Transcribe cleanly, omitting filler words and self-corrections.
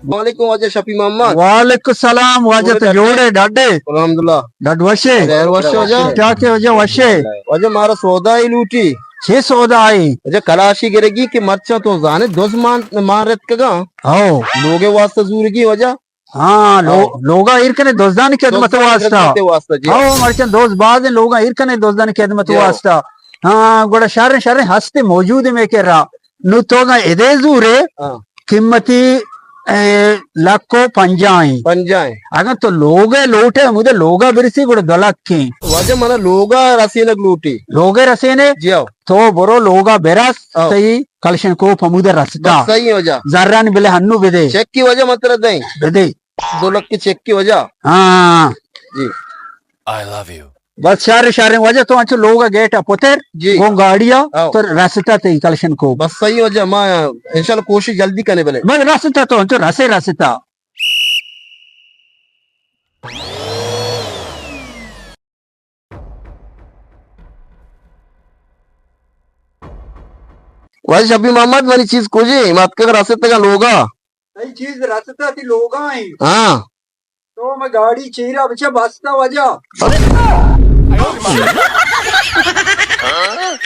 वालेकुम वजह शफी मोहम्मद। वालेकुम सलाम वजह तो जोड़े डाडे अल्हम्दुलिल्लाह डड वशे खैर वशे वजह क्या के वजह वशे वजह मारा सौदा ही लूटी छे सौदा आई वजह कलाशी गिरेगी कि मर्चा तो जाने दोस्त मान रत कगा आओ लोगे वास्ता जूरगी वजह हाँ लोगा इरकने दोस्तानी खिदमत वास्ता वास्ता जी आओ मर्चन दोस्त बाद लोगा इरकने दोस्तानी खिदमत वास्ता हाँ गोड़ा शर्रे शर्रे हस्ते मौजूद में के रा नु तोगा एदे जूरे कीमती लक्को पंजाई पंजाए अगर तो लोगे लोटे मुझे लोगा बिरसी गुड़ दलक्की वजह mana लोगा रसीनक लूटी लोगे रसेने जियो तो बोरो लोगा बेरास सही कलशन को पमुदे रसदा सही वजह जर्रान बिले हन्नु बेदे चेक की वजह मतलब नहीं बेदे 2 लाख की चेक की वजह हाँ जी I love you. बस शारे शारे वजह तो अच्छे लोगा गेट अपोतेर जी वो गाड़िया तो रसता ते कलशन को बस सही वजह मैं इंशाल्लाह कोशिश जल्दी करने वाले बस रसता तो अच्छे रसे रसता वजह शफी मोहम्मद वाली चीज खोजी मत कर रास्ते तक लोगा सही चीज रसता थी लोगा ही हाँ तो मैं गाड़ी चीरा बच्चा बसता वजह Huh?